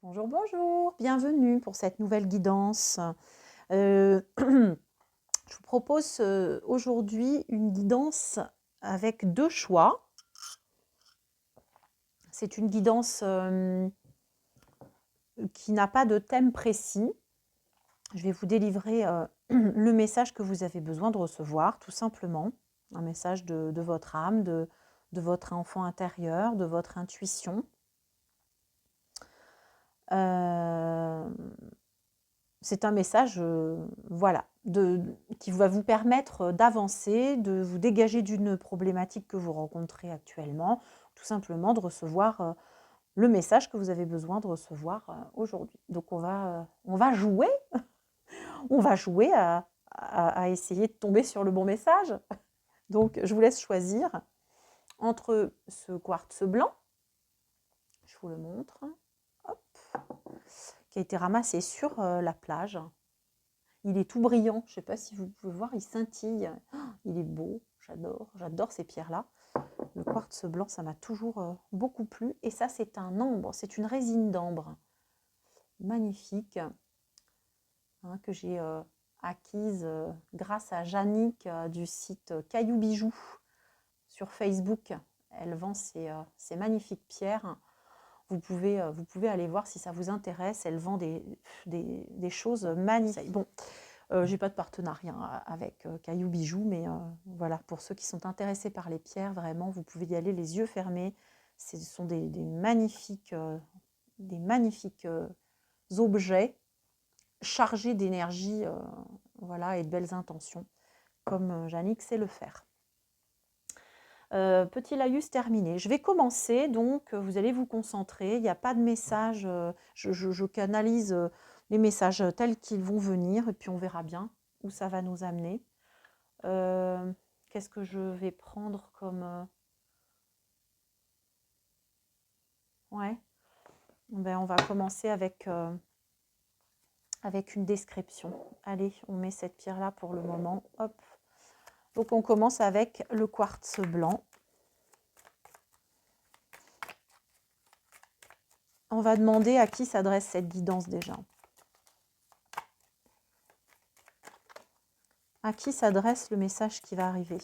Bonjour, bonjour, bienvenue pour cette nouvelle guidance. Je vous propose aujourd'hui une guidance avec deux choix. C'est une guidance qui n'a pas de thème précis. Je vais vous délivrer le message que vous avez besoin de recevoir, tout simplement. Un message de votre âme, de votre enfant intérieur, de votre intuition. C'est un message voilà, qui va vous permettre d'avancer, de vous dégager d'une problématique que vous rencontrez actuellement, tout simplement de recevoir le message que vous avez besoin de recevoir aujourd'hui. Donc on va jouer, on va jouer à essayer de tomber sur le bon message. Donc je vous laisse choisir entre ce quartz blanc, je vous le montre, hop, qui a été ramassé sur la plage. Il est tout brillant, je ne sais pas si vous pouvez voir, il scintille. Oh, il est beau, j'adore ces pierres-là. Le quartz blanc, ça m'a toujours beaucoup plu. Et ça, c'est un ambre, c'est une résine d'ambre. Magnifique, hein, que j'ai acquise grâce à Jannick du site Caillou Bijoux sur Facebook. Elle vend ces magnifiques pierres. Vous pouvez aller voir si ça vous intéresse. Elle vend des choses magnifiques. Bon, j'ai pas de partenariat avec Caillou Bijoux, mais voilà, pour ceux qui sont intéressés par les pierres, vraiment, vous pouvez y aller les yeux fermés. Ce sont des magnifiques objets chargés d'énergie voilà, et de belles intentions, comme Jannick sait le faire. Petit laïus terminé. Je vais commencer, donc vous allez vous concentrer. Il n'y a pas de message, je canalise les messages tels qu'ils vont venir, et puis on verra bien où ça va nous amener. Qu'est-ce que je vais prendre comme... Ouais, ben, on va commencer avec une description. Allez, on met cette pierre-là pour le moment. Hop. Donc on commence avec le quartz blanc. On va demander à qui s'adresse cette guidance déjà. À qui s'adresse le message qui va arriver.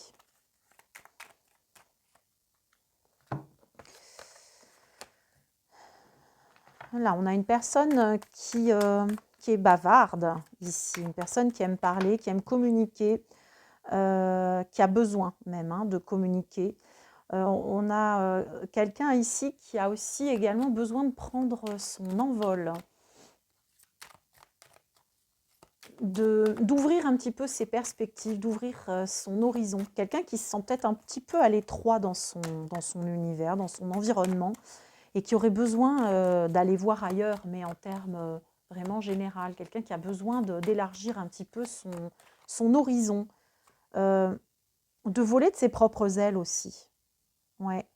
Là, on a une personne qui est bavarde ici, une personne qui aime parler, qui aime communiquer, qui a besoin même de communiquer. On a quelqu'un ici qui a aussi également besoin de prendre son envol, d'ouvrir un petit peu ses perspectives, d'ouvrir son horizon. Quelqu'un qui se sent peut-être un petit peu à l'étroit dans son univers, dans son environnement, et qui aurait besoin d'aller voir ailleurs, mais en termes vraiment général. Quelqu'un qui a besoin d'élargir un petit peu son horizon, de voler de ses propres ailes aussi. Ouais.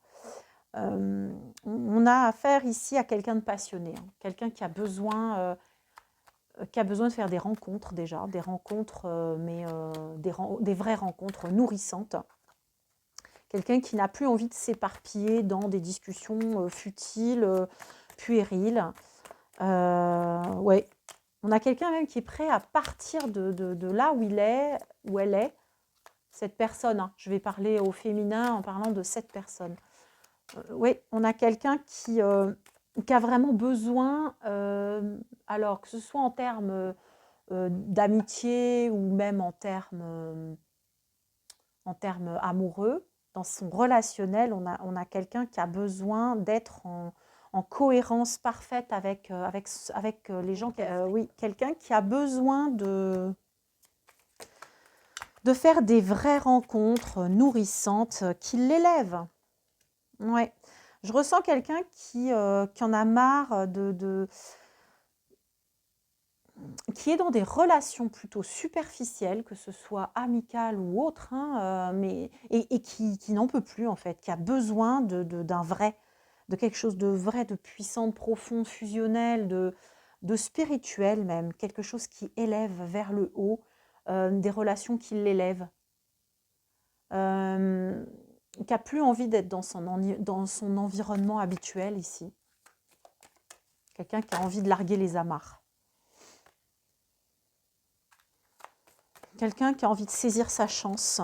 On a affaire ici à quelqu'un de passionné, quelqu'un qui a besoin de faire des rencontres déjà, des rencontres, mais des vraies rencontres nourrissantes. Quelqu'un qui n'a plus envie de s'éparpiller dans des discussions futiles, puériles. Ouais. On a quelqu'un même qui est prêt à partir de là où il est, où elle est, cette personne. Je vais parler au féminin en parlant de cette personne. Oui, on a quelqu'un qui a vraiment besoin, alors que ce soit en termes d'amitié ou même en termes amoureux, dans son relationnel, on a quelqu'un qui a besoin d'être en cohérence parfaite avec les gens. Oui, quelqu'un qui a besoin de faire des vraies rencontres nourrissantes qui l'élèvent. Ouais. Je ressens quelqu'un qui en a marre qui est dans des relations plutôt superficielles, que ce soit amicales ou autres, et qui n'en peut plus en fait, qui a besoin d'un vrai, de quelque chose de vrai, de puissant, de profond, fusionnel, de spirituel même, quelque chose qui élève vers le haut, des relations qui l'élèvent. Qui n'a plus envie d'être dans son environnement habituel ici. Quelqu'un qui a envie de larguer les amarres. Quelqu'un qui a envie de saisir sa chance.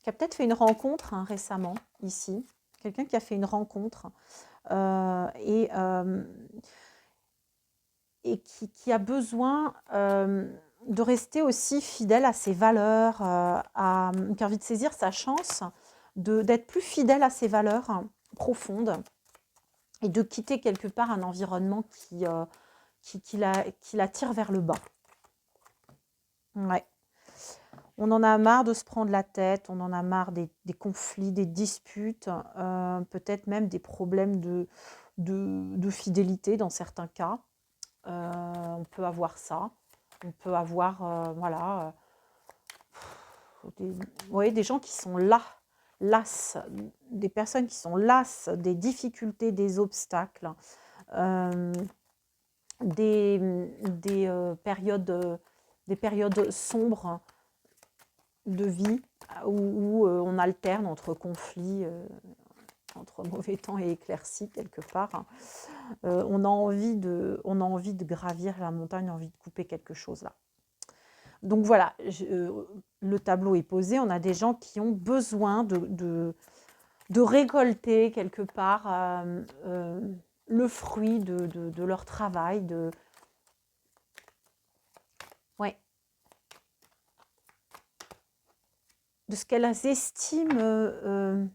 Qui a peut-être fait une rencontre récemment, ici. Quelqu'un qui a fait une rencontre et qui a besoin de rester aussi fidèle à ses valeurs, qui a envie de saisir sa chance, d'être plus fidèle à ses valeurs profondes et de quitter quelque part un environnement qui la tire vers le bas. Ouais. On en a marre de se prendre la tête, on en a marre des conflits, des disputes, peut-être même des problèmes de fidélité dans certains cas. On peut avoir ça. On peut avoir, voilà, des gens qui sont lasses, des personnes qui sont lasses des difficultés, des obstacles, des périodes sombres de vie où on alterne entre conflits, entre mauvais temps et éclaircies quelque part. On a envie de gravir la montagne, on a envie de couper quelque chose là. Donc voilà, le tableau est posé, on a des gens qui ont besoin de récolter quelque part le fruit de leur travail, de ce qu'elles estiment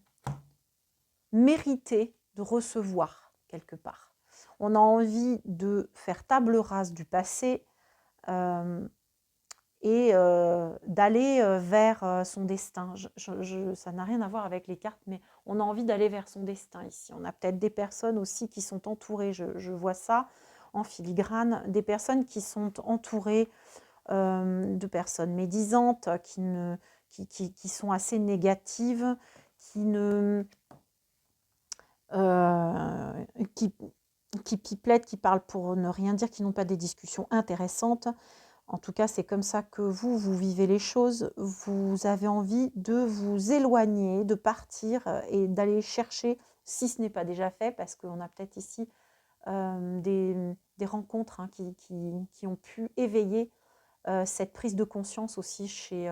mériter de recevoir quelque part. On a envie de faire table rase du passé et d'aller vers son destin. Ça n'a rien à voir avec les cartes, mais on a envie d'aller vers son destin ici. On a peut-être des personnes aussi qui sont entourées, je vois ça en filigrane, des personnes qui sont entourées de personnes médisantes, qui sont assez négatives, qui piplettent, qui parlent pour ne rien dire, qui n'ont pas des discussions intéressantes. En tout cas, c'est comme ça que vous vivez les choses. Vous avez envie de vous éloigner, de partir et d'aller chercher, si ce n'est pas déjà fait, parce qu'on a peut-être ici des rencontres qui ont pu éveiller cette prise de conscience aussi chez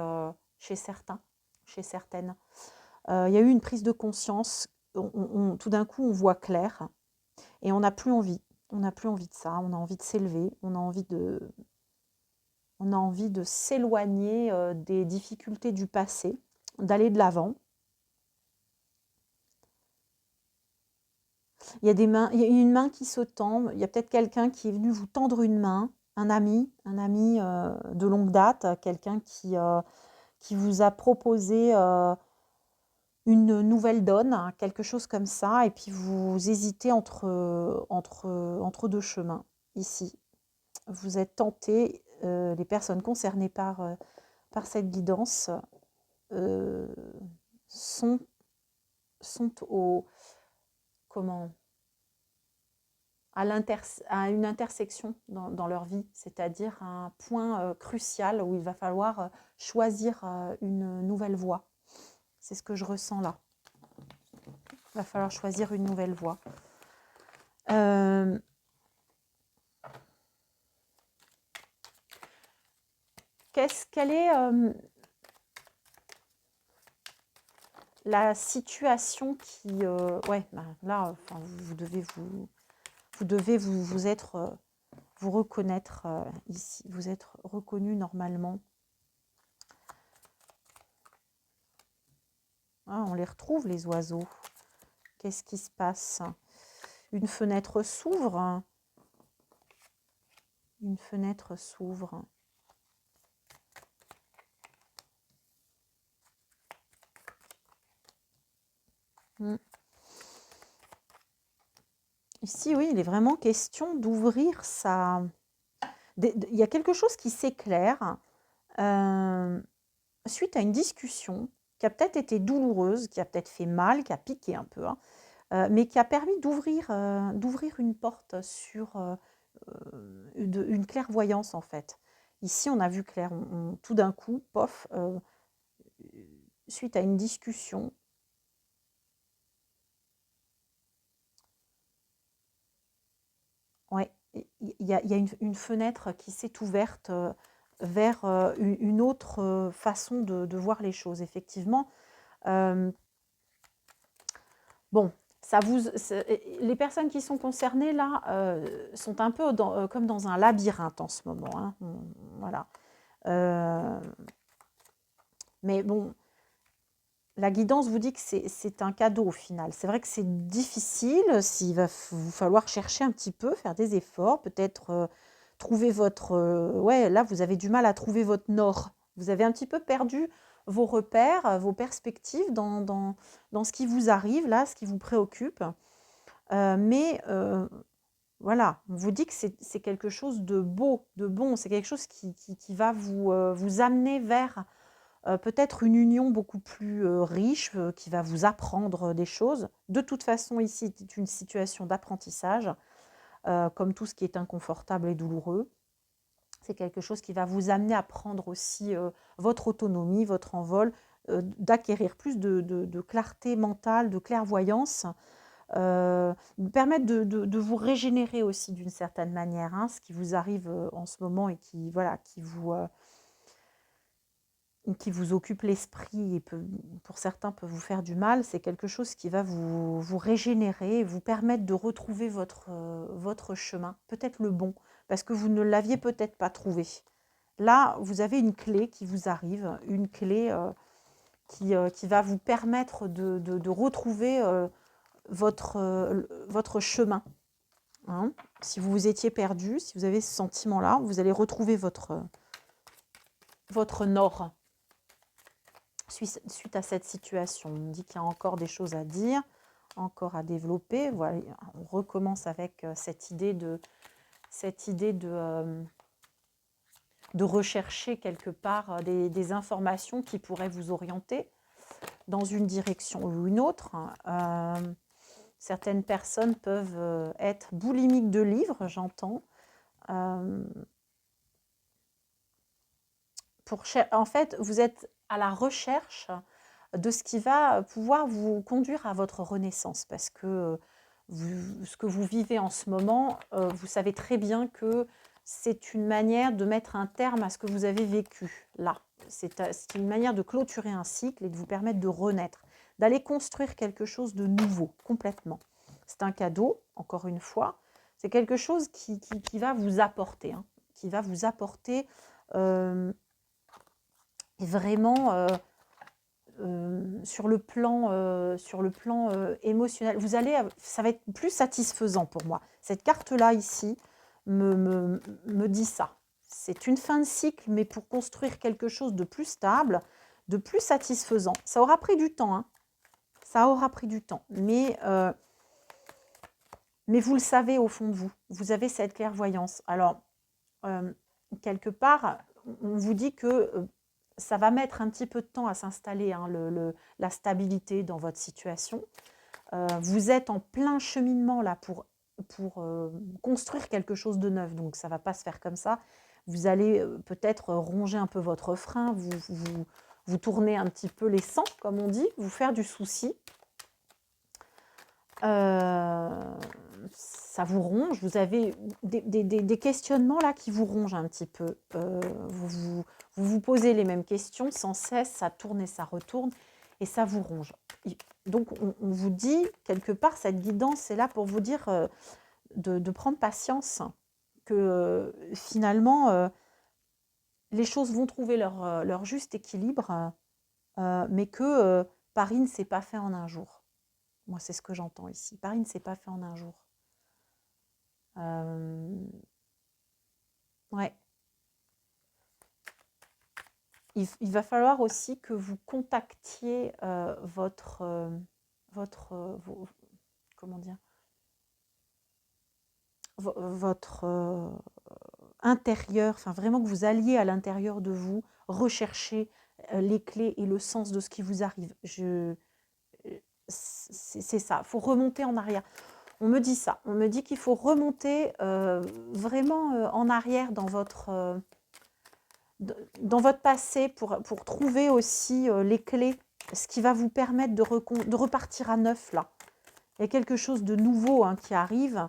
certains, chez certaines. Il y a eu une prise de conscience, tout d'un coup on voit clair et on n'a plus envie. On n'a plus envie de ça, on a envie de s'élever, on a envie de s'éloigner des difficultés du passé, d'aller de l'avant. Il y a une main qui se tend, il y a peut-être quelqu'un qui est venu vous tendre une main, un ami de longue date, quelqu'un qui vous a proposé une nouvelle donne, quelque chose comme ça, et puis vous hésitez entre deux chemins ici. Vous êtes tenté, les personnes concernées par cette guidance sont à une intersection dans leur vie, c'est-à-dire un point crucial où il va falloir choisir une nouvelle voie. C'est ce que je ressens là. Il va falloir choisir une nouvelle voie. Quelle est la situation qui... là, vous devez vous reconnaître ici. Vous êtes reconnu normalement. Ah, on les retrouve, les oiseaux. Qu'est-ce qui se passe? Une fenêtre s'ouvre. Une fenêtre s'ouvre. Ici, oui, il est vraiment question d'ouvrir sa... Il y a quelque chose qui s'éclaire suite à une discussion qui a peut-être été douloureuse, qui a peut-être fait mal, qui a piqué un peu, mais qui a permis d'ouvrir une porte sur une clairvoyance en fait. Ici, on a vu clair, tout d'un coup, pof, suite à une discussion, il y a une fenêtre qui s'est ouverte vers une autre façon de voir les choses, effectivement. Bon, les personnes qui sont concernées là sont un peu comme dans un labyrinthe en ce moment, hein. Voilà. Mais bon, la guidance vous dit que c'est un cadeau au final. C'est vrai que c'est difficile, s'il va vous falloir chercher un petit peu, faire des efforts, peut-être trouver votre... ouais, là, vous avez du mal à trouver votre nord. Vous avez un petit peu perdu vos repères, vos perspectives dans ce qui vous arrive, là, ce qui vous préoccupe. Mais voilà, on vous dit que c'est quelque chose de beau, de bon. C'est quelque chose qui va vous amener vers peut-être une union beaucoup plus riche, qui va vous apprendre des choses. De toute façon, ici, c'est une situation d'apprentissage, comme tout ce qui est inconfortable et douloureux. C'est quelque chose qui va vous amener à prendre aussi votre autonomie, votre envol, d'acquérir plus de clarté mentale, de clairvoyance, permettre de vous régénérer aussi d'une certaine manière, hein, ce qui vous arrive en ce moment et qui, voilà, qui vous occupe l'esprit et pour certains peut vous faire du mal, c'est quelque chose qui va vous régénérer et vous permettre de retrouver votre chemin, peut-être le bon, parce que vous ne l'aviez peut-être pas trouvé. Là, vous avez une clé qui vous arrive, une clé qui va vous permettre de retrouver votre chemin. Hein. Si vous vous étiez perdu, si vous avez ce sentiment-là, vous allez retrouver votre nord. Suite à cette situation, on dit qu'il y a encore des choses à dire, encore à développer. Voilà, on recommence avec cette idée de rechercher quelque part des informations qui pourraient vous orienter dans une direction ou une autre. Certaines personnes peuvent être boulimiques de livres, j'entends. En fait, vous êtes à la recherche de ce qui va pouvoir vous conduire à votre renaissance, parce que ce que vous vivez en ce moment, vous savez très bien que c'est une manière de mettre un terme à ce que vous avez vécu là. C'est une manière de clôturer un cycle et de vous permettre de renaître, d'aller construire quelque chose de nouveau, complètement. C'est un cadeau, encore une fois. C'est quelque chose qui va vous apporter, hein, qui va vous apporter vraiment sur le plan émotionnel. Ça va être plus satisfaisant pour moi. Cette carte-là ici me dit ça. C'est une fin de cycle, mais pour construire quelque chose de plus stable, de plus satisfaisant. Ça aura pris du temps, hein. Ça aura pris du temps. Mais vous le savez au fond de vous. Vous avez cette clairvoyance. Alors, quelque part, on vous dit que ça va mettre un petit peu de temps à s'installer, hein, la stabilité dans votre situation. Vous êtes en plein cheminement là pour construire quelque chose de neuf, donc ça ne va pas se faire comme ça. Vous allez peut-être ronger un peu votre frein, vous tourner un petit peu les sangs, comme on dit, vous faire du souci. Ça vous ronge, vous avez des questionnements là qui vous rongent un petit peu. Vous posez les mêmes questions sans cesse, ça tourne et ça retourne, et ça vous ronge. Donc on vous dit, quelque part, cette guidance est là pour vous dire de prendre patience, que finalement, les choses vont trouver leur juste équilibre, mais que Paris ne s'est pas fait en un jour. Moi, c'est ce que j'entends ici. Paris ne s'est pas fait en un jour. Ouais. Il va falloir aussi que vous contactiez comment dire, votre intérieur, enfin vraiment que vous alliez à l'intérieur de vous, rechercher les clés et le sens de ce qui vous arrive. C'est ça, il faut remonter en arrière. On me dit ça, on me dit qu'il faut remonter vraiment en arrière dans votre passé pour trouver aussi les clés, ce qui va vous permettre de repartir à neuf là. Il y a quelque chose de nouveau, hein, qui arrive.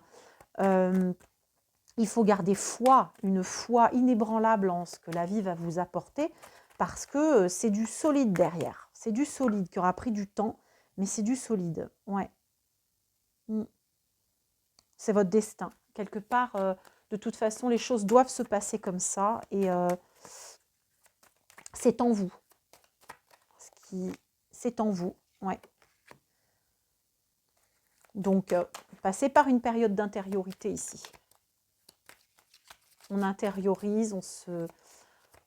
il faut garder foi, une foi inébranlable en ce que la vie va vous apporter, parce que c'est du solide derrière. C'est du solide qui aura pris du temps, mais c'est du solide. Ouais. Mm. C'est votre destin. Quelque part, de toute façon, les choses doivent se passer comme ça, et c'est en vous. C'est en vous. Ouais. Donc, passez par une période d'intériorité ici. On intériorise,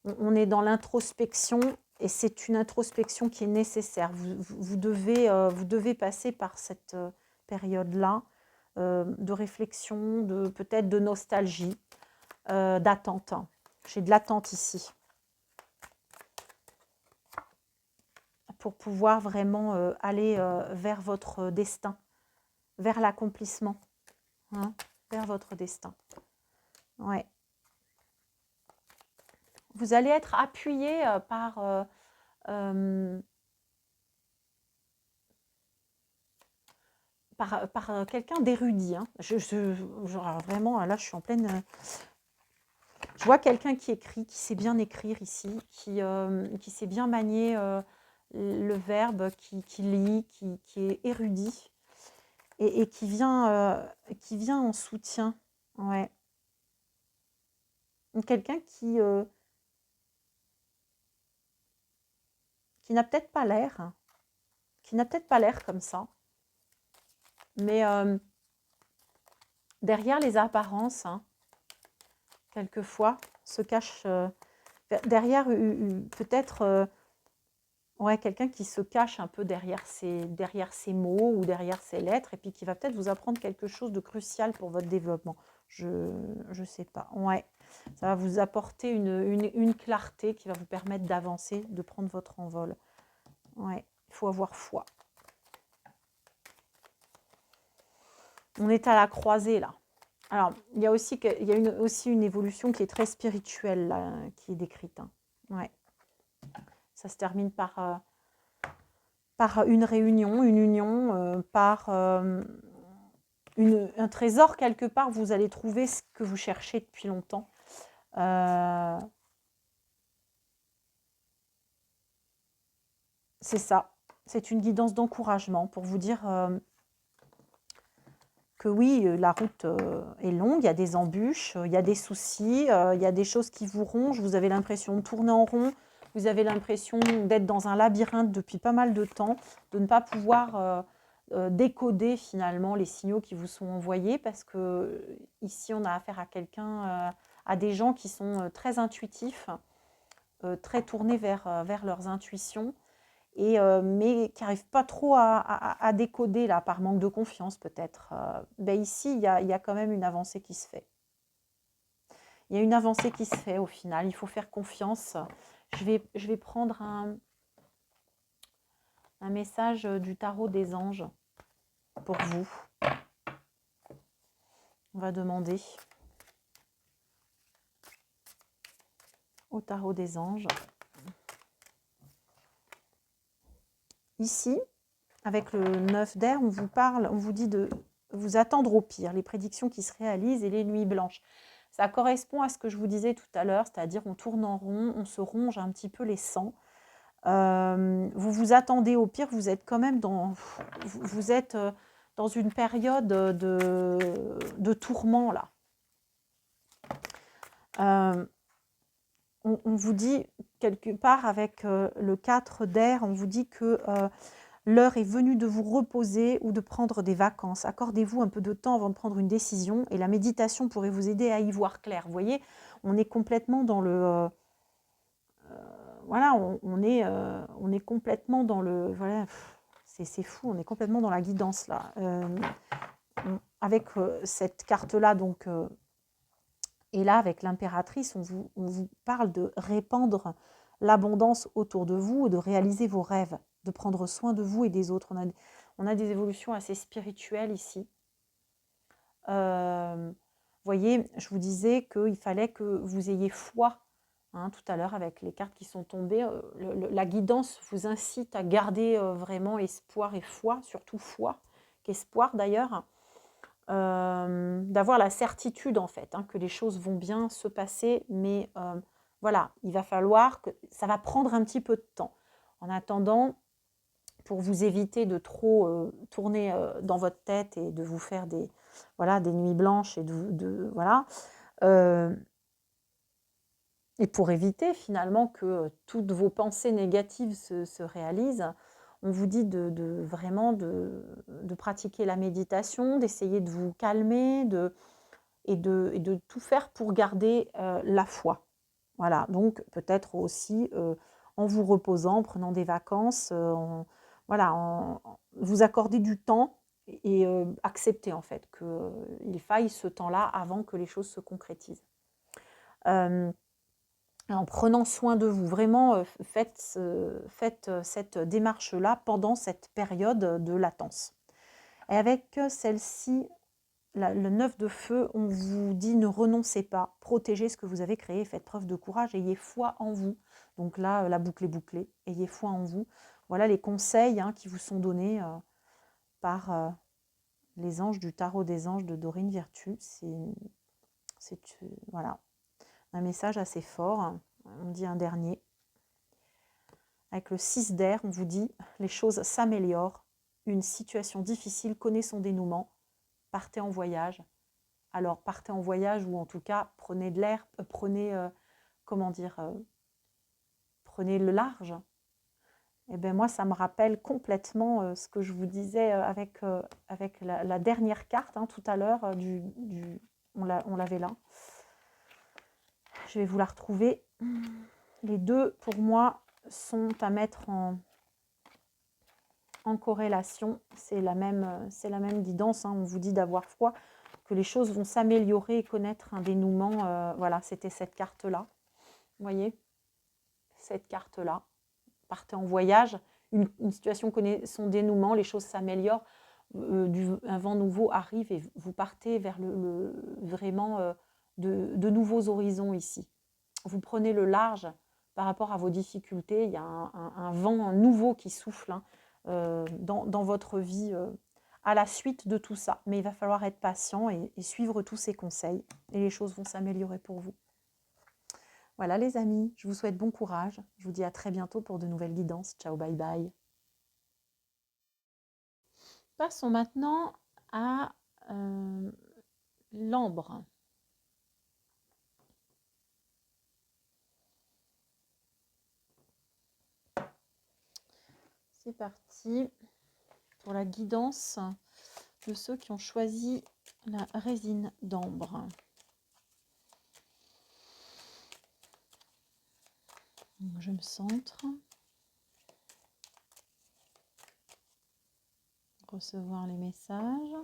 on est dans l'introspection, et c'est une introspection qui est nécessaire. Vous devez passer par cette période-là de réflexion, peut-être de nostalgie, d'attente. J'ai de l'attente ici. Pour pouvoir vraiment aller vers votre destin, vers l'accomplissement, hein, vers votre destin. Ouais. Vous allez être appuyé par quelqu'un d'érudit. Hein. Vraiment, là, je suis en pleine... je vois quelqu'un qui écrit, qui sait bien écrire ici, qui sait bien manier le verbe, qui lit, qui est érudit, et qui vient en soutien. Ouais. Quelqu'un qui n'a peut-être pas l'air, comme ça, mais derrière les apparences, hein, quelquefois, se cache derrière peut-être ouais, quelqu'un qui se cache un peu derrière ses mots ou derrière ses lettres, et puis qui va peut-être vous apprendre quelque chose de crucial pour votre développement. Je sais pas. Ouais, ça va vous apporter une clarté qui va vous permettre d'avancer, de prendre votre envol. Ouais, il faut avoir foi. On est à la croisée là. Alors, il y a aussi une évolution qui est très spirituelle là, qui est décrite. Hein. Ouais. Ça se termine par une réunion, une union, par un trésor quelque part. Vous allez trouver ce que vous cherchez depuis longtemps. C'est ça. C'est une guidance d'encouragement pour vous dire que oui, la route est longue, il y a des embûches, il y a des soucis, il y a des choses qui vous rongent, vous avez l'impression de tourner en rond, vous avez l'impression d'être dans un labyrinthe depuis pas mal de temps, de ne pas pouvoir décoder finalement les signaux qui vous sont envoyés, parce que ici on a affaire à quelqu'un, à des gens qui sont très intuitifs, très tournés vers leurs intuitions, mais qui n'arrivent pas trop à décoder là, par manque de confiance peut-être. Ben ici, il y a quand même une avancée qui se fait. Il y a une avancée qui se fait au final, il faut faire confiance. Je vais prendre un message du tarot des anges pour vous. On va demander au tarot des anges. Ici, avec le 9 d'air, on vous dit de vous attendre au pire, les prédictions qui se réalisent et les nuits blanches. Ça correspond à ce que je vous disais tout à l'heure, c'est-à-dire on tourne en rond, on se ronge un petit peu les sangs. Vous vous attendez au pire, vous êtes quand même vous êtes dans une période de tourment là. On vous dit quelque part avec le 4 d'air, on vous dit que l'heure est venue de vous reposer ou de prendre des vacances. Accordez-vous un peu de temps avant de prendre une décision, et la méditation pourrait vous aider à y voir clair. Vous voyez, on est complètement dans le... voilà, on est complètement dans le... Voilà, c'est fou, on est complètement dans la guidance là. Avec cette carte-là, donc... et là, avec l'impératrice, on vous parle de répandre l'abondance autour de vous et de réaliser vos rêves, de prendre soin de vous et des autres. On a des évolutions assez spirituelles ici. Voyez, je vous disais qu'il fallait que vous ayez foi. Hein, tout à l'heure, avec les cartes qui sont tombées, la guidance vous incite à garder vraiment espoir et foi, surtout foi, qu'espoir d'ailleurs. d'avoir la certitude en fait, hein, que les choses vont bien se passer, mais voilà, il va falloir que ça va prendre un petit peu de temps. En attendant, pour vous éviter de trop tourner dans votre tête et de vous faire voilà, des nuits blanches et voilà, et pour éviter finalement que toutes vos pensées négatives se réalisent, on vous dit vraiment de pratiquer la méditation, d'essayer de vous calmer et de tout faire pour garder la foi. Voilà, donc peut-être aussi en vous reposant, en prenant des vacances, voilà, vous accorder du temps et accepter en fait qu'il faille ce temps-là avant que les choses se concrétisent. En prenant soin de vous, vraiment faites cette démarche-là pendant cette période de latence. Et avec celle-ci, le 9 de feu, on vous dit ne renoncez pas, protégez ce que vous avez créé, faites preuve de courage, ayez foi en vous. Donc là, la boucle est bouclée, ayez foi en vous. Voilà les conseils qui vous sont donnés par les anges du tarot des anges de Dorine Virtue. C'est voilà, un message assez fort. On dit un dernier. Avec le 6 d'air, on vous dit les choses s'améliorent, une situation difficile connaît son dénouement, partez en voyage. Alors partez en voyage ou en tout cas prenez de l'air, comment dire, prenez le large. Et bien moi ça me rappelle complètement ce que je vous disais avec la dernière carte tout à l'heure, on l'avait là. Je vais vous la retrouver. Les deux pour moi sont à mettre en corrélation, c'est la même guidance, on vous dit d'avoir foi, que les choses vont s'améliorer et connaître un dénouement. Voilà, c'était cette carte-là. Vous voyez, cette carte-là. Partez en voyage, une situation connaît son dénouement, les choses s'améliorent, un vent nouveau arrive et vous partez vers vraiment de nouveaux horizons ici. Vous prenez le large par rapport à vos difficultés, il y a un vent nouveau qui souffle dans votre vie à la suite de tout ça. Mais il va falloir être patient et suivre tous ces conseils et les choses vont s'améliorer pour vous. Voilà les amis, je vous souhaite bon courage. Je vous dis à très bientôt pour de nouvelles guidances. Ciao, bye bye. Passons maintenant à l'ambre. C'est parti pour la guidance de ceux qui ont choisi la résine d'ambre. Je me centre. Recevoir les messages.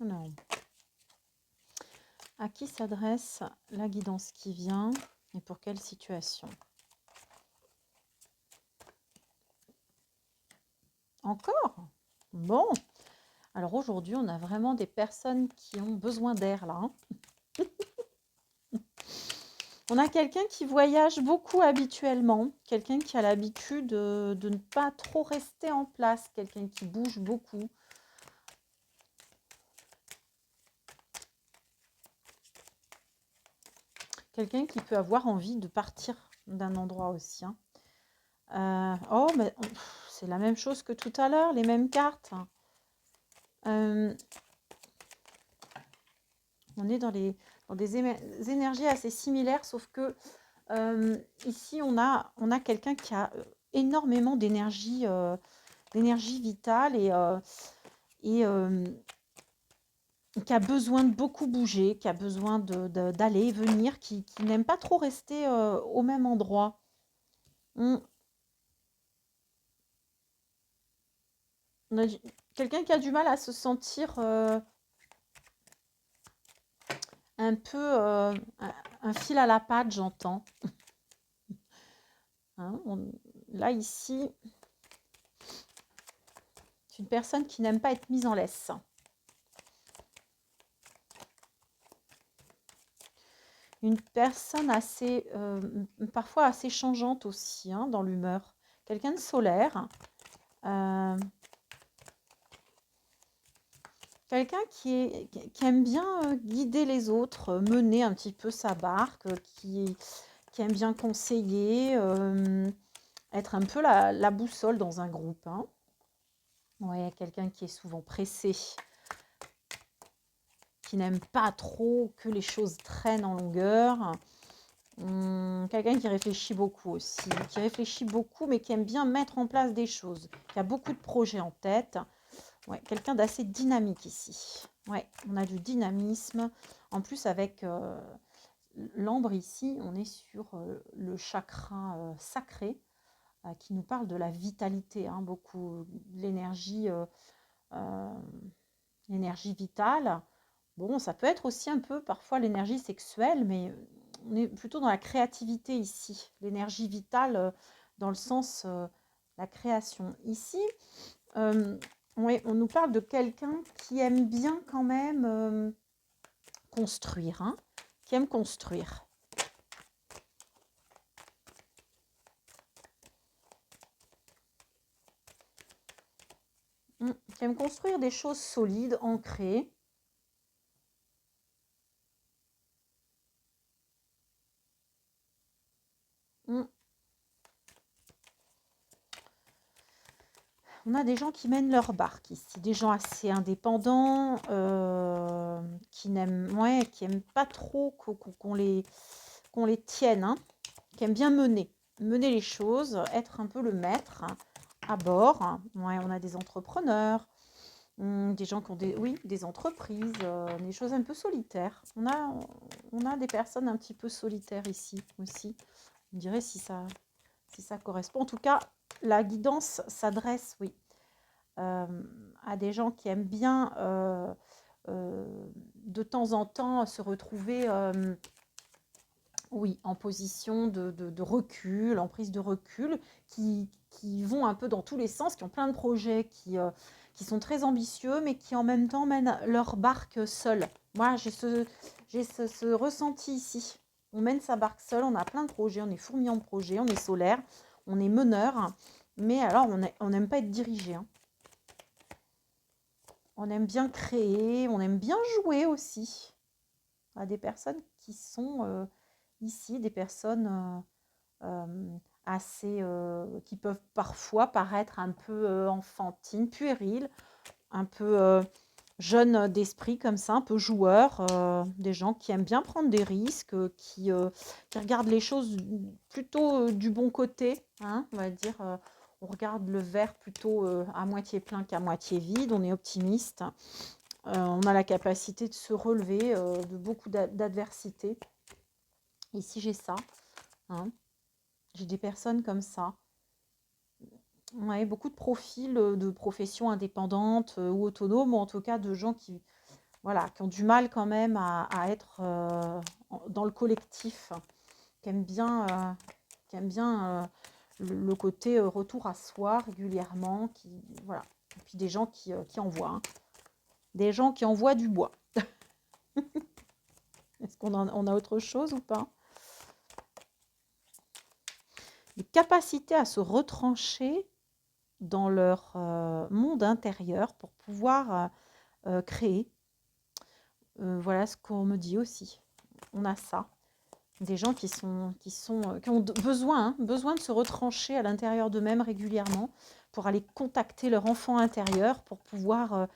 Alors, à qui s'adresse la guidance qui vient et pour quelle situation? Encore? Bon. Alors aujourd'hui, on a vraiment des personnes qui ont besoin d'air là. On a quelqu'un qui voyage beaucoup habituellement, quelqu'un qui a l'habitude de ne pas trop rester en place, quelqu'un qui bouge beaucoup. Quelqu'un qui peut avoir envie de partir d'un endroit aussi. Oh, mais c'est la même chose que tout à l'heure, les mêmes cartes. On est dans des énergies assez similaires, sauf que ici, on a quelqu'un qui a énormément d'énergie vitale et qui a besoin de beaucoup bouger, qui a besoin d'aller et venir, qui n'aime pas trop rester au même endroit. On a quelqu'un qui a du mal à se sentir un peu un fil à la patte, j'entends. Là, ici, c'est une personne qui n'aime pas être mise en laisse. Une personne assez, parfois assez changeante aussi, hein, dans l'humeur. Quelqu'un de solaire. euh, Quelqu'un qui aime bien guider les autres, mener un petit peu sa barque, qui aime bien conseiller, être un peu la boussole dans un groupe, hein. Ouais, quelqu'un qui est souvent pressé, qui n'aime pas trop que les choses traînent en longueur. Quelqu'un qui réfléchit beaucoup aussi, qui réfléchit beaucoup mais qui aime bien mettre en place des choses, qui a beaucoup de projets en tête. Ouais, quelqu'un d'assez dynamique ici. Ouais, on a du dynamisme. En plus, avec l'ambre ici, on est sur le chakra sacré qui nous parle de la vitalité, hein, beaucoup euh, l'énergie vitale. Bon, ça peut être aussi un peu parfois l'énergie sexuelle, mais on est plutôt dans la créativité ici. L'énergie vitale dans le sens la création. Ici, ouais, on nous parle de quelqu'un qui aime bien quand même construire, hein, qui aime construire. Qui aime construire des choses solides, ancrées. On a des gens qui mènent leur barque ici, des gens assez indépendants, qui aiment pas trop qu'on les tienne, hein, qui aiment bien mener les choses, être un peu le maître à bord. Ouais, on a des entrepreneurs, des gens qui ont des entreprises, des choses un peu solitaires. On a des personnes un petit peu solitaires ici aussi. On dirait si ça correspond. En tout cas, la guidance s'adresse, oui, à des gens qui aiment bien de temps en temps se retrouver oui, en position de recul, en prise de recul, qui vont un peu dans tous les sens, qui ont plein de projets, qui sont très ambitieux, mais qui en même temps mènent leur barque seule. Moi, ce ressenti ici. On mène sa barque seule, on a plein de projets, on est fourmillant de projets, on est solaire, on est meneur, mais alors on n'aime pas être dirigé, hein. On aime bien créer, on aime bien jouer aussi. À des personnes qui sont ici, des personnes assez qui peuvent parfois paraître un peu enfantines, puériles, un peu jeunes d'esprit comme ça, un peu joueurs, des gens qui aiment bien prendre des risques, qui regardent les choses plutôt du bon côté, hein, on va dire. On regarde le verre plutôt à moitié plein qu'à moitié vide, on est optimiste. On a la capacité de se relever de beaucoup d'adversités. Ici, j'ai ça, hein. J'ai des personnes comme ça. Ouais, beaucoup de profils de professions indépendantes ou autonomes, ou en tout cas de gens voilà, qui ont du mal quand même à être dans le collectif, qui aiment bien le côté retour à soi régulièrement, voilà. Et puis des gens qui envoient, hein. Des gens qui envoient du bois. Est-ce on a autre chose ou pas? Des capacités à se retrancher dans leur monde intérieur pour pouvoir créer. Voilà ce qu'on me dit aussi. On a ça. Des gens qui ont besoin, hein, besoin de se retrancher à l'intérieur d'eux-mêmes régulièrement pour aller contacter leur enfant intérieur, pour pouvoir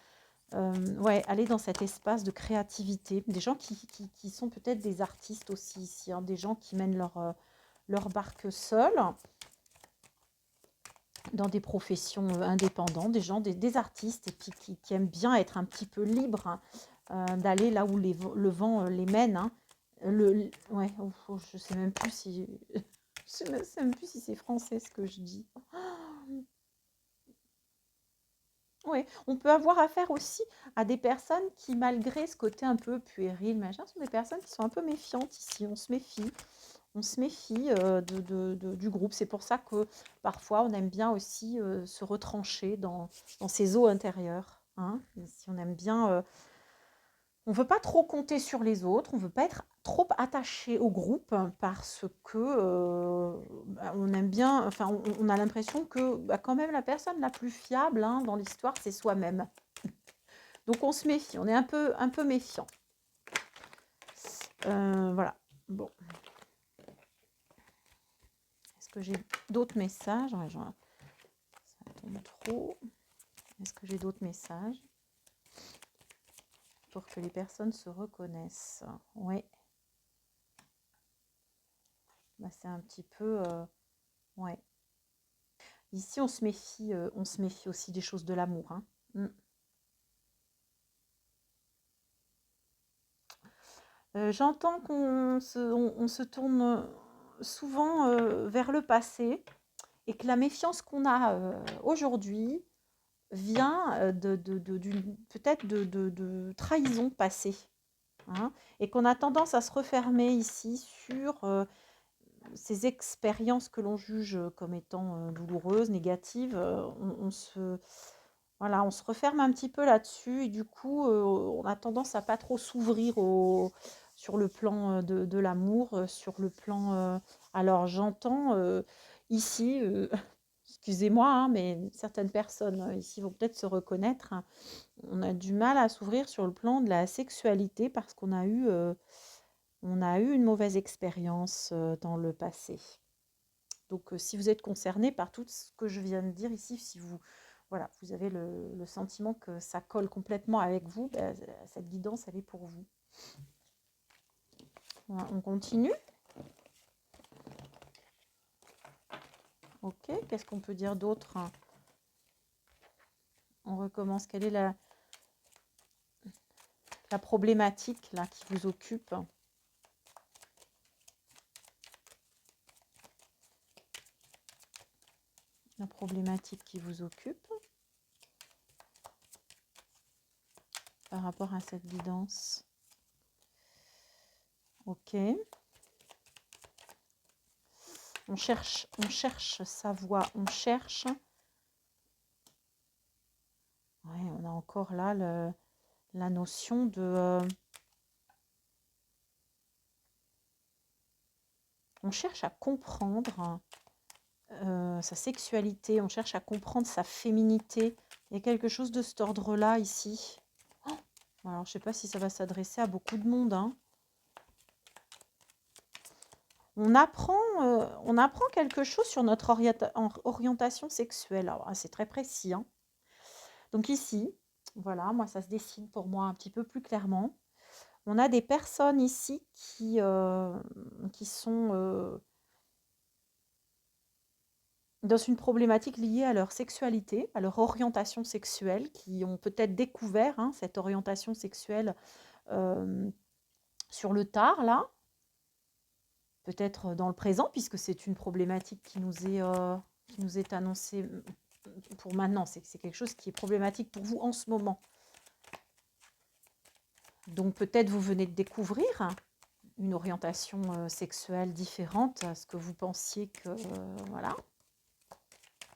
ouais, aller dans cet espace de créativité. Des gens qui sont peut-être des artistes aussi ici, hein, des gens qui mènent leur barque seuls dans des professions indépendantes, des gens, des artistes, et puis qui aiment bien être un petit peu libres, hein, d'aller là où le vent les mène, hein. Ouais, je sais même plus si je sais même plus si c'est français ce que je dis. Ouais, on peut avoir affaire aussi à des personnes qui, malgré ce côté un peu puéril, machin, sont des personnes qui sont un peu méfiantes ici. On se méfie du groupe. C'est pour ça que parfois on aime bien aussi se retrancher dans ses eaux intérieures, hein. Et si on aime bien On ne veut pas trop compter sur les autres, on ne veut pas être trop attaché au groupe parce que on aime bien, enfin on a l'impression que quand même la personne la plus fiable dans l'histoire, c'est soi-même. Donc on se méfie, on est un peu méfiant. Voilà. Bon. Est-ce que j'ai d'autres messages? Ouais, ça tombe trop. Est-ce que j'ai d'autres messages pour que les personnes se reconnaissent? Oui. Bah, c'est un petit peu... ouais. Ici, on se méfie aussi des choses de l'amour. Hein. J'entends qu'on se tourne souvent vers le passé et que la méfiance qu'on a aujourd'hui vient peut-être de trahison passée. Hein, et qu'on a tendance à se refermer ici sur ces expériences que l'on juge comme étant douloureuses, négatives. Voilà, on se referme un petit peu là-dessus et du coup, on a tendance à pas trop s'ouvrir sur le plan de l'amour, sur le plan... alors j'entends ici, excusez-moi, mais certaines personnes ici vont peut-être se reconnaître, hein, on a du mal à s'ouvrir sur le plan de la sexualité parce qu'on a eu une mauvaise expérience dans le passé. Donc, si vous êtes concerné par tout ce que je viens de dire ici, si vous, voilà, vous avez le sentiment que ça colle complètement avec vous, cette guidance, elle est pour vous. On continue. Ok, qu'est-ce qu'on peut dire d'autre? On recommence. Quelle est la problématique là qui vous occupe? La problématique qui vous occupe par rapport à cette guidance. Ok. On cherche sa voie, on cherche. Ouais, on a encore là la notion de... on cherche à comprendre sa sexualité, on cherche à comprendre sa féminité. Il y a quelque chose de cet ordre-là ici. Oh, alors, je ne sais pas si ça va s'adresser à beaucoup de monde. Hein. On apprend quelque chose sur notre orientation sexuelle. C'est très précis. Hein. Donc ici, voilà, moi, ça se dessine pour moi un petit peu plus clairement. On a des personnes ici qui sont dans une problématique liée à leur sexualité, à leur orientation sexuelle, qui ont peut-être découvert cette orientation sexuelle sur le tard, là, peut-être dans le présent, puisque c'est une problématique qui nous est annoncée pour maintenant. C'est quelque chose qui est problématique pour vous en ce moment. Donc peut-être vous venez de découvrir une orientation sexuelle différente à ce que vous pensiez que voilà,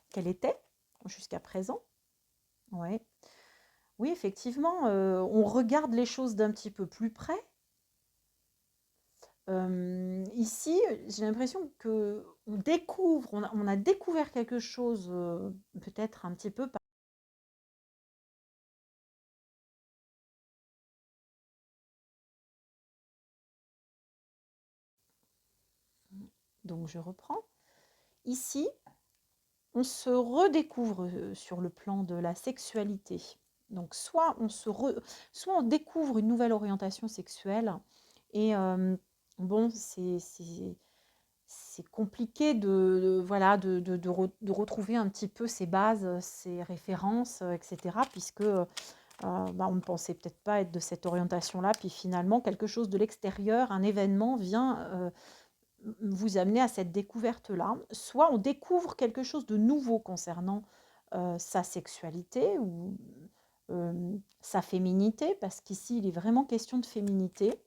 qu'elle était jusqu'à présent. Ouais. Oui, effectivement, on regarde les choses d'un petit peu plus près. Ici, j'ai l'impression que on a découvert quelque chose, peut-être un petit peu par... Donc je reprends. Ici, on se redécouvre sur le plan de la sexualité. Donc soit on découvre une nouvelle orientation sexuelle et bon, c'est compliqué voilà, de retrouver un petit peu ses bases, ses références, etc. Puisque on ne pensait peut-être pas être de cette orientation-là. Puis finalement, quelque chose de l'extérieur, un événement vient vous amener à cette découverte-là. Soit on découvre quelque chose de nouveau concernant sa sexualité ou sa féminité, parce qu'ici, il est vraiment question de féminité.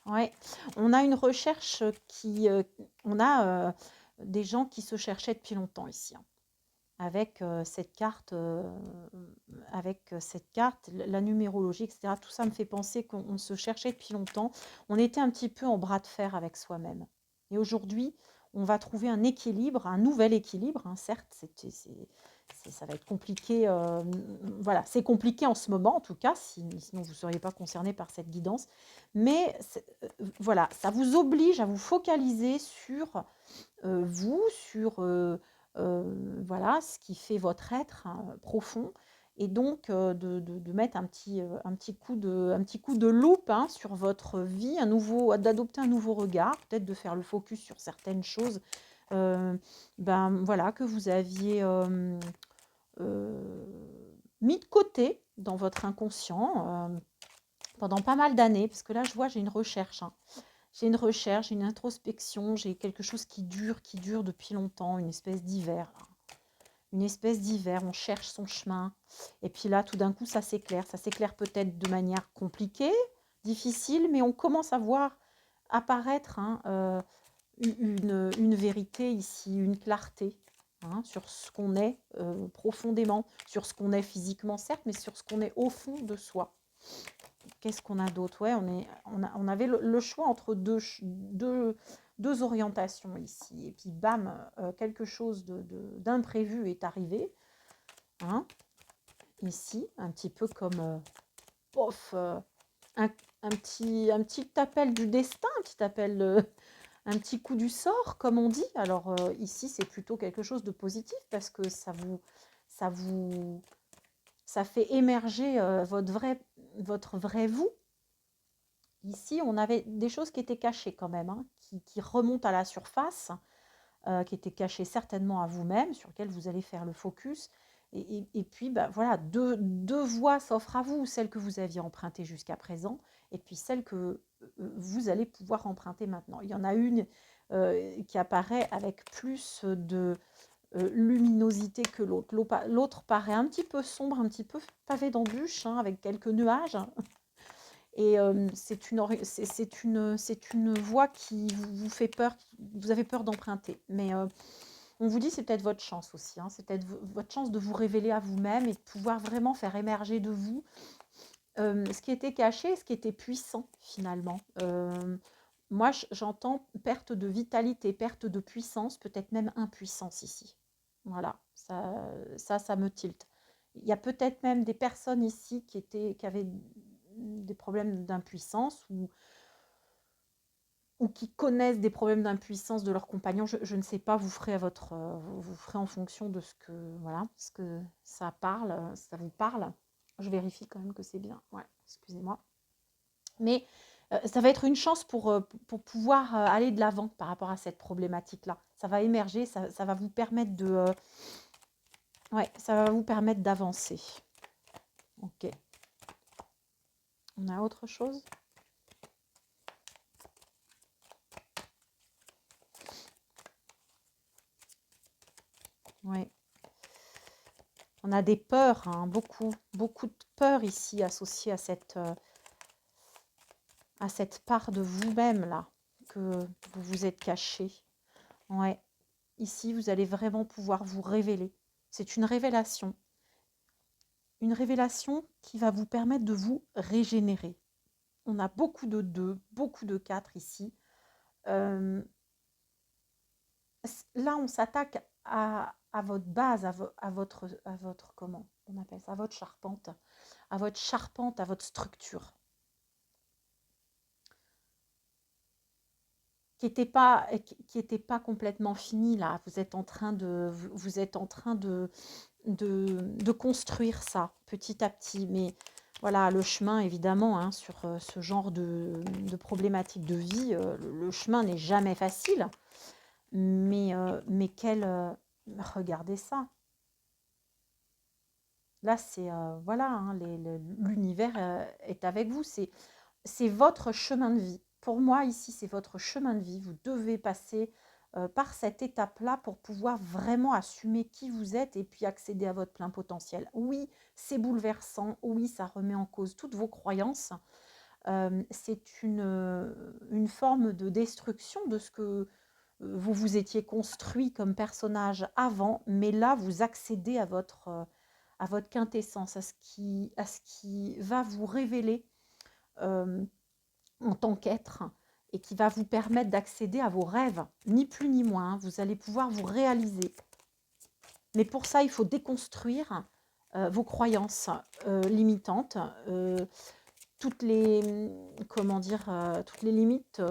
Ouais, on a une recherche on a des gens qui se cherchaient depuis longtemps ici, hein. Avec cette carte, la numérologie, etc. Tout ça me fait penser qu'on se cherchait depuis longtemps. On était un petit peu en bras de fer avec soi-même. Et aujourd'hui, on va trouver un équilibre, un nouvel équilibre, hein. Certes, ça va être compliqué. Voilà, c'est compliqué en ce moment, en tout cas, sinon vous ne seriez pas concerné par cette guidance. Mais voilà, ça vous oblige à vous focaliser sur vous, sur voilà, ce qui fait votre être, hein, profond, et donc de mettre un petit coup de loupe, hein, sur votre vie, d'adopter un nouveau regard, peut-être de faire le focus sur certaines choses, voilà, que vous aviez mis de côté dans votre inconscient pendant pas mal d'années, parce que là je vois, j'ai une recherche, hein. J'ai une recherche, une introspection, j'ai quelque chose qui dure depuis longtemps, une espèce d'hiver. Une espèce d'hiver, on cherche son chemin. Et puis là, tout d'un coup, ça s'éclaire. Ça s'éclaire peut-être de manière compliquée, difficile, mais on commence à voir apparaître, hein, une vérité ici, une clarté, hein, sur ce qu'on est profondément, sur ce qu'on est physiquement, certes, mais sur ce qu'on est au fond de soi. Qu'est-ce qu'on a d'autre? Ouais, on avait le choix entre deux orientations ici. Et puis, bam, quelque chose d'imprévu est arrivé, hein, ici, un petit peu comme, pof, un, un petit appel du destin, un petit appel, un petit coup du sort, comme on dit. Alors, ici, c'est plutôt quelque chose de positif parce que ça vous, ça fait émerger votre vrai vous. Ici, on avait des choses qui étaient cachées quand même, hein, qui remontent à la surface, qui étaient cachées certainement à vous-même, sur lesquelles vous allez faire le focus. Et puis, bah, voilà, deux voies s'offrent à vous, celle que vous aviez empruntée jusqu'à présent, et puis celle que vous allez pouvoir emprunter maintenant. Il y en a une qui apparaît avec plus de luminosité que l'autre. L'autre paraît un petit peu sombre, un petit peu pavé d'embûches, hein, avec quelques nuages. Et c'est une voie qui vous fait peur, vous avez peur d'emprunter. Mais on vous dit, c'est peut-être votre chance aussi, hein, c'est peut-être votre chance de vous révéler à vous-même et de pouvoir vraiment faire émerger de vous ce qui était caché, ce qui était puissant finalement. Moi, j'entends perte de vitalité, perte de puissance, peut-être même impuissance ici. Voilà, ça me tilte. Il y a peut-être même des personnes ici qui avaient des problèmes d'impuissance ou qui connaissent des problèmes d'impuissance de leurs compagnons. Je ne sais pas, vous ferez vous ferez en fonction de voilà, ce que ça parle, ça vous parle. Je vérifie quand même que c'est bien. Ouais, excusez-moi. Mais ça va être une chance pour pouvoir aller de l'avant par rapport à cette problématique-là. Ça va émerger, ça va vous permettre ouais, ça va vous permettre d'avancer. Ok. On a autre chose? Oui. On a des peurs, hein, beaucoup de peurs ici associées à cette part de vous-même là que vous vous êtes caché. Ouais. Ici, vous allez vraiment pouvoir vous révéler. C'est une révélation qui va vous permettre de vous régénérer. On a beaucoup de 2, beaucoup de 4 ici. Euh, Là, on s'attaque à votre base, à votre, comment on appelle ça, à votre charpente, à votre structure, qui était pas complètement finie là. Vous êtes en train vous êtes en train de construire ça petit à petit. Mais voilà, le chemin, évidemment, hein, sur ce genre de problématique de vie, le chemin n'est jamais facile. Mais regardez ça. Là, c'est voilà, hein, l'univers est avec vous. C'est votre chemin de vie. Pour moi, ici, c'est votre chemin de vie. Vous devez passer par cette étape-là pour pouvoir vraiment assumer qui vous êtes et puis accéder à votre plein potentiel. Oui, c'est bouleversant. Oui, ça remet en cause toutes vos croyances. C'est une forme de destruction de ce que vous vous étiez construit comme personnage avant, mais là, vous accédez à votre quintessence, à ce qui va vous révéler en tant qu'être et qui va vous permettre d'accéder à vos rêves, ni plus ni moins. Vous allez pouvoir vous réaliser. Mais pour ça, il faut déconstruire vos croyances limitantes, toutes les, comment dire, toutes les limites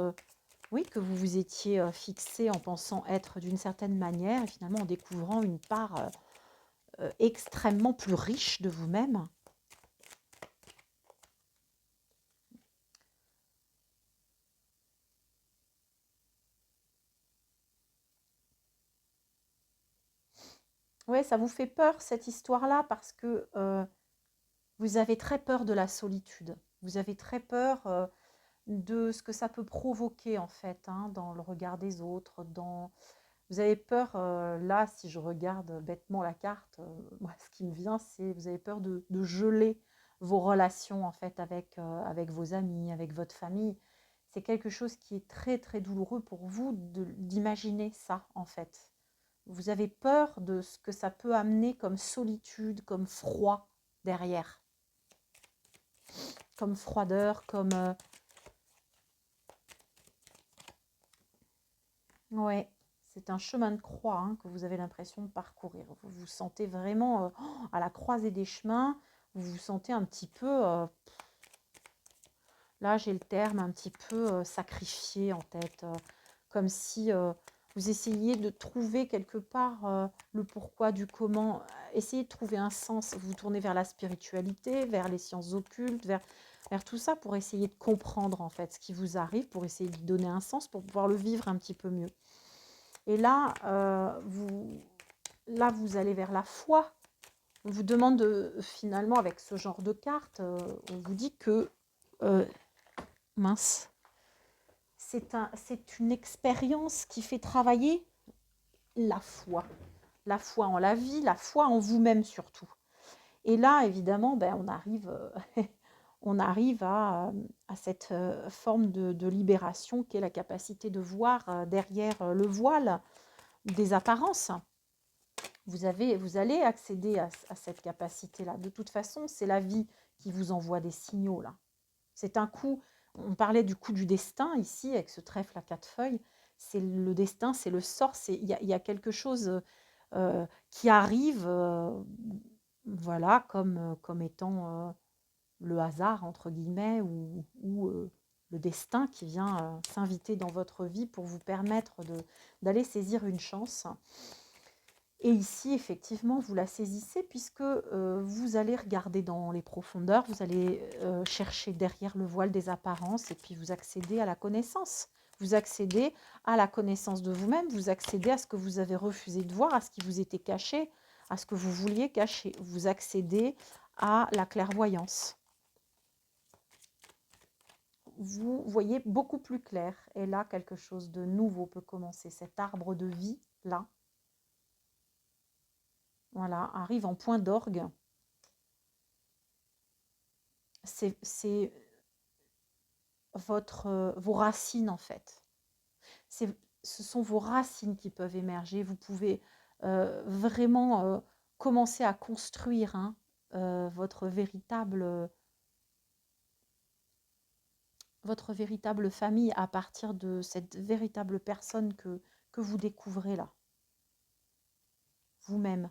oui, que vous vous étiez fixées en pensant être d'une certaine manière et finalement en découvrant une part extrêmement plus riche de vous-même. Oui, ça vous fait peur cette histoire-là parce que vous avez très peur de la solitude. Vous avez très peur de ce que ça peut provoquer en fait hein, dans le regard des autres. Vous avez peur, là, si je regarde bêtement la carte, moi, ce qui me vient, c'est vous avez peur de geler vos relations en fait avec vos amis, avec votre famille. C'est quelque chose qui est très très douloureux pour vous d'imaginer ça en fait. Vous avez peur de ce que ça peut amener comme solitude, comme froid derrière, comme froideur, comme ouais, c'est un chemin de croix hein, que vous avez l'impression de parcourir. Vous vous sentez vraiment à la croisée des chemins. Vous vous sentez un petit peu, là j'ai le terme, un petit peu sacrifié en tête. Comme si vous essayiez de trouver quelque part le pourquoi du comment. Essayez de trouver un sens. Vous vous tournez vers la spiritualité, vers les sciences occultes, vers tout ça pour essayer de comprendre en fait ce qui vous arrive, pour essayer de lui donner un sens, pour pouvoir le vivre un petit peu mieux. Et là, vous allez vers la foi. On vous demande finalement, avec ce genre de carte, on vous dit que, mince, c'est une expérience qui fait travailler la foi. La foi en la vie, la foi en vous-même surtout. Et là, évidemment, ben, on arrive à cette forme de libération qui est la capacité de voir derrière le voile des apparences. Vous allez accéder à cette capacité-là. De toute façon, c'est la vie qui vous envoie des signaux là. C'est un coup, on parlait du coup du destin ici avec ce trèfle à 4 feuilles. C'est le destin, c'est le sort, il y a quelque chose qui arrive, voilà, comme étant le hasard entre guillemets ou le destin qui vient s'inviter dans votre vie pour vous permettre d'aller saisir une chance. Et ici, effectivement, vous la saisissez puisque vous allez regarder dans les profondeurs, vous allez chercher derrière le voile des apparences et puis vous accédez à la connaissance. Vous accédez à la connaissance de vous-même, vous accédez à ce que vous avez refusé de voir, à ce qui vous était caché, à ce que vous vouliez cacher. Vous accédez à la clairvoyance. Vous voyez beaucoup plus clair. Et là, quelque chose de nouveau peut commencer. Cet arbre de vie, là, voilà, arrive en point d'orgue. C'est vos racines en fait. Ce sont vos racines qui peuvent émerger. Vous pouvez vraiment commencer à construire hein, votre véritable famille à partir de cette véritable personne que vous découvrez là, vous-même.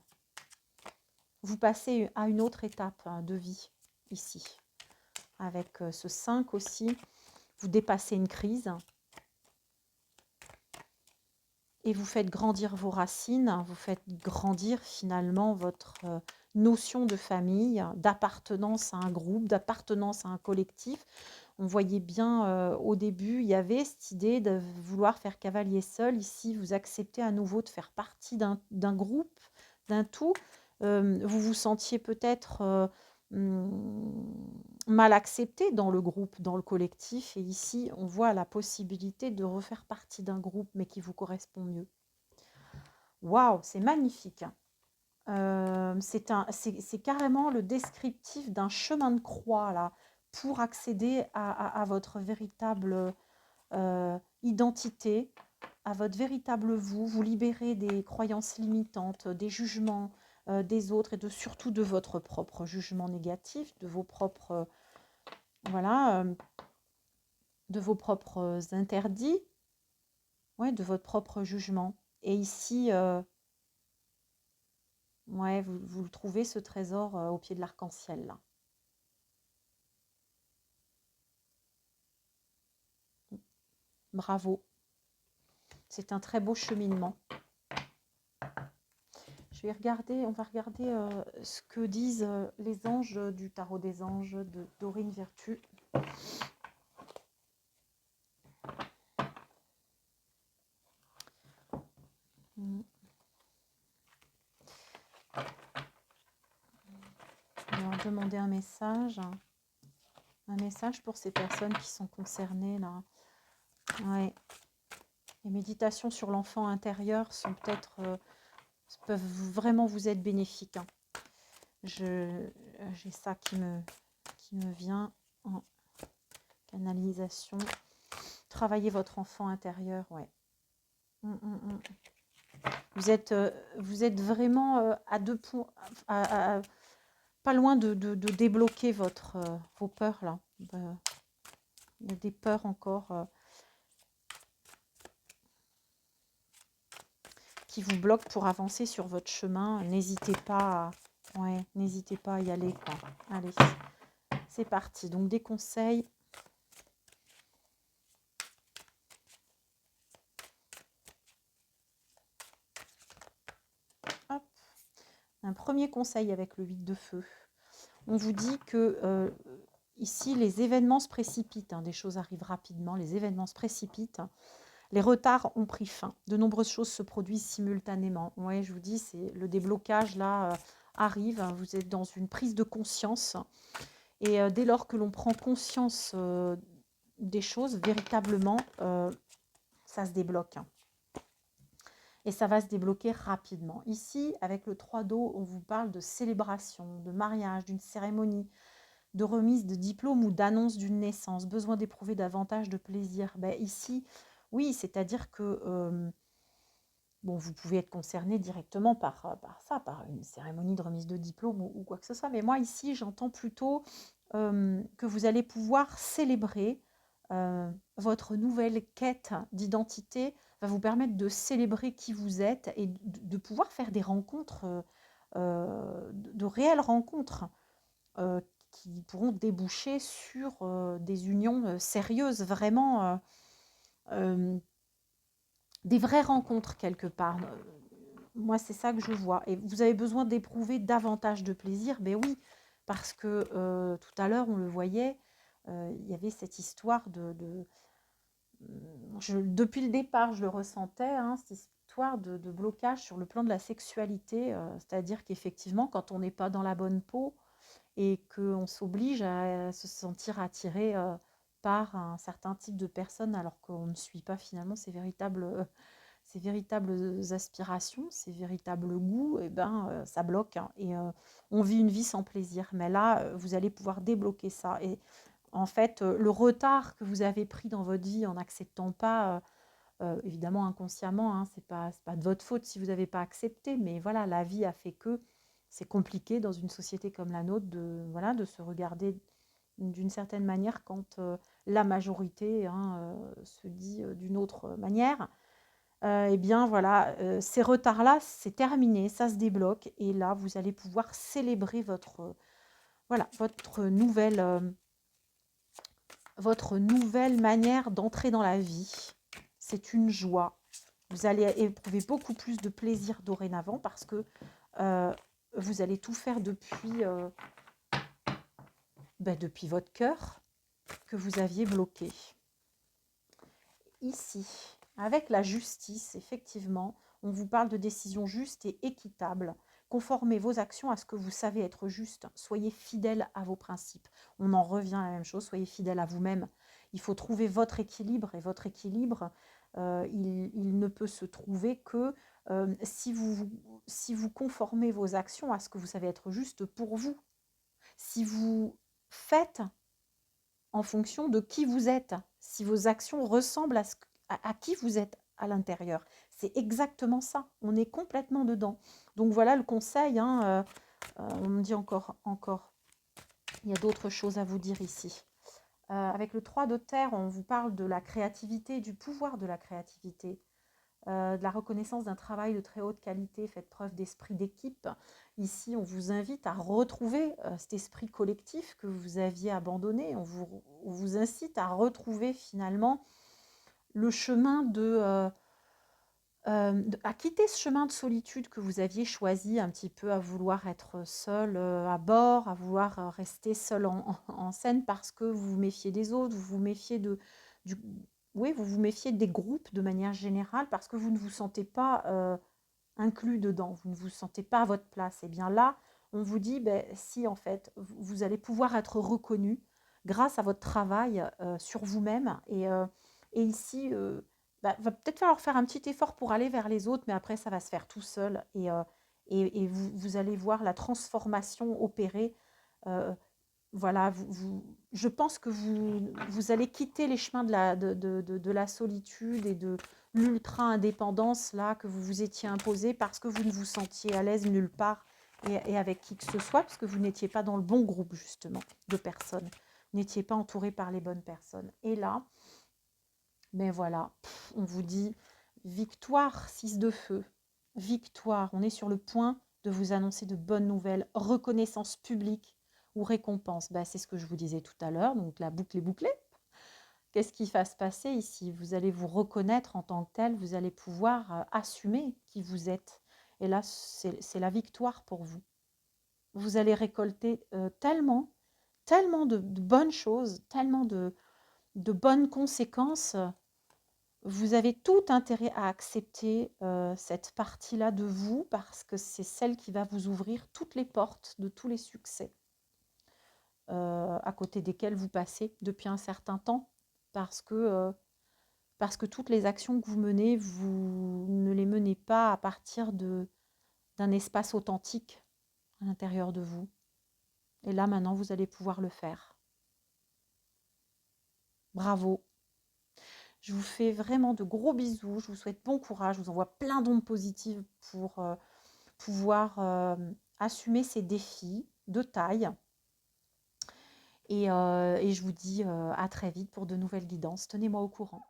Vous passez à une autre étape hein, de vie ici. Avec ce 5 aussi, vous dépassez une crise et vous faites grandir vos racines, vous faites grandir finalement votre notion de famille, d'appartenance à un groupe, d'appartenance à un collectif. On voyait bien au début, il y avait cette idée de vouloir faire cavalier seul. Ici, vous acceptez à nouveau de faire partie d'un groupe, d'un tout. Vous vous sentiez peut-être mal accepté dans le groupe, dans le collectif. Et ici, on voit la possibilité de refaire partie d'un groupe, mais qui vous correspond mieux. Waouh, c'est magnifique. C'est carrément le descriptif d'un chemin de croix, là, pour accéder à votre véritable identité, à votre véritable vous, vous libérer des croyances limitantes, des jugements des autres et surtout de votre propre jugement négatif, de vos propres, voilà, de vos propres interdits, ouais, de votre propre jugement. Et ici, ouais, vous le trouvez, ce trésor, au pied de l'arc-en-ciel, là. Bravo. C'est un très beau cheminement. On va regarder ce que disent les anges du tarot des anges de Dorine Virtue. On va leur demander un message pour ces personnes qui sont concernées là. Ouais. Les méditations sur l'enfant intérieur sont peuvent vraiment vous être bénéfiques, hein. J'ai ça qui me vient en canalisation. Travailler votre enfant intérieur, ouais. Vous êtes vraiment à deux points, pas loin de débloquer vos peurs là. Il y a des peurs encore qui vous bloquent pour avancer sur votre chemin. N'hésitez pas à y aller, quoi. Allez, c'est parti. Donc des conseils. Hop. Un premier conseil avec le 8 de feu. On vous dit que ici, les événements se précipitent, hein, des choses arrivent rapidement, les événements se précipitent, les retards ont pris fin, de nombreuses choses se produisent simultanément. Ouais, je vous dis, c'est le déblocage là arrive, hein, vous êtes dans une prise de conscience et dès lors que l'on prend conscience des choses, véritablement, ça se débloque, hein. Et ça va se débloquer rapidement. Ici, avec le 3 d'eau, on vous parle de célébration, de mariage, d'une cérémonie, de remise de diplôme ou d'annonce d'une naissance, besoin d'éprouver davantage de plaisir. Ben, ici, oui, c'est-à-dire que bon, vous pouvez être concerné directement par ça, par une cérémonie de remise de diplôme ou quoi que ce soit. Mais moi, ici, j'entends plutôt que vous allez pouvoir célébrer votre nouvelle quête d'identité, va vous permettre de célébrer qui vous êtes et de pouvoir faire des rencontres, de réelles rencontres euh, qui pourront déboucher sur des unions sérieuses, vraiment des vraies rencontres quelque part. Moi, c'est ça que je vois. Et vous avez besoin d'éprouver davantage de plaisir, ben oui, parce que tout à l'heure, on le voyait, il y avait cette histoire depuis le départ, je le ressentais, hein, cette histoire de blocage sur le plan de la sexualité, c'est-à-dire qu'effectivement, quand on n'est pas dans la bonne peau, et qu'on s'oblige à se sentir attiré par un certain type de personnes alors qu'on ne suit pas finalement ces véritables aspirations, ces véritables goûts, et ben, ça bloque, hein, et on vit une vie sans plaisir. Mais là, vous allez pouvoir débloquer ça. Et en fait, le retard que vous avez pris dans votre vie en n'acceptant pas, évidemment inconsciemment, hein, c'est pas de votre faute si vous n'avez pas accepté, mais voilà, la vie a fait que c'est compliqué dans une société comme la nôtre de se regarder d'une certaine manière quand la majorité, hein, se dit d'une autre manière. Eh bien voilà, ces retards-là, c'est terminé, ça se débloque et là, vous allez pouvoir célébrer voilà, votre nouvelle manière d'entrer dans la vie. C'est une joie. Vous allez éprouver beaucoup plus de plaisir dorénavant parce que vous allez tout faire depuis votre cœur que vous aviez bloqué. Ici, avec la justice, effectivement, on vous parle de décisions justes et équitables. Conformez vos actions à ce que vous savez être juste. Soyez fidèle à vos principes. On en revient à la même chose, soyez fidèle à vous-même. Il faut trouver votre équilibre et votre équilibre, il ne peut se trouver que si vous conformez vos actions à ce que vous savez être juste pour vous. Si vous faites en fonction de qui vous êtes, si vos actions ressemblent à qui vous êtes à l'intérieur. C'est exactement ça. On est complètement dedans. Donc voilà le conseil. Hein, on me dit encore. Il y a d'autres choses à vous dire ici. Avec le 3 de terre, on vous parle de la créativité, du pouvoir de la créativité. De la reconnaissance d'un travail de très haute qualité, faites preuve d'esprit d'équipe. Ici, on vous invite à retrouver cet esprit collectif que vous aviez abandonné. On vous incite à retrouver finalement le chemin à quitter ce chemin de solitude que vous aviez choisi un petit peu, à vouloir être seul à bord, à vouloir rester seul en scène parce que vous vous méfiez des autres, vous vous méfiez du, oui, vous vous méfiez des groupes de manière générale parce que vous ne vous sentez pas inclus dedans, vous ne vous sentez pas à votre place. Et bien là, on vous dit, ben, si en fait, vous allez pouvoir être reconnu grâce à votre travail sur vous-même. Et ici, va peut-être falloir faire un petit effort pour aller vers les autres, mais après, ça va se faire tout seul. Et vous allez voir la transformation opérer. euh, voilà, je pense que vous allez quitter les chemins de la solitude et de l'ultra-indépendance là que vous vous étiez imposé parce que vous ne vous sentiez à l'aise nulle part et avec qui que ce soit, parce que vous n'étiez pas dans le bon groupe justement de personnes. Vous n'étiez pas entouré par les bonnes personnes. Et là, ben voilà, on vous dit victoire, 6 de feu, victoire. On est sur le point de vous annoncer de bonnes nouvelles, reconnaissance publique ou récompense. Ben, c'est ce que je vous disais tout à l'heure, donc la boucle est bouclée. Qu'est-ce qui va se passer ici? Vous allez vous reconnaître en tant que tel, vous allez pouvoir assumer qui vous êtes. Et là, c'est la victoire pour vous. Vous allez récolter tellement de bonnes choses, tellement de bonnes conséquences. Vous avez tout intérêt à accepter cette partie-là de vous parce que c'est celle qui va vous ouvrir toutes les portes de tous les succès à côté desquels vous passez depuis un certain temps parce que toutes les actions que vous menez, vous ne les menez pas à partir d'un espace authentique à l'intérieur de vous. Et là, maintenant, vous allez pouvoir le faire. Bravo. Je vous fais vraiment de gros bisous. Je vous souhaite bon courage. Je vous envoie plein d'ondes positives pour pouvoir assumer ces défis de taille. Et je vous dis à très vite pour de nouvelles guidances. Tenez-moi au courant.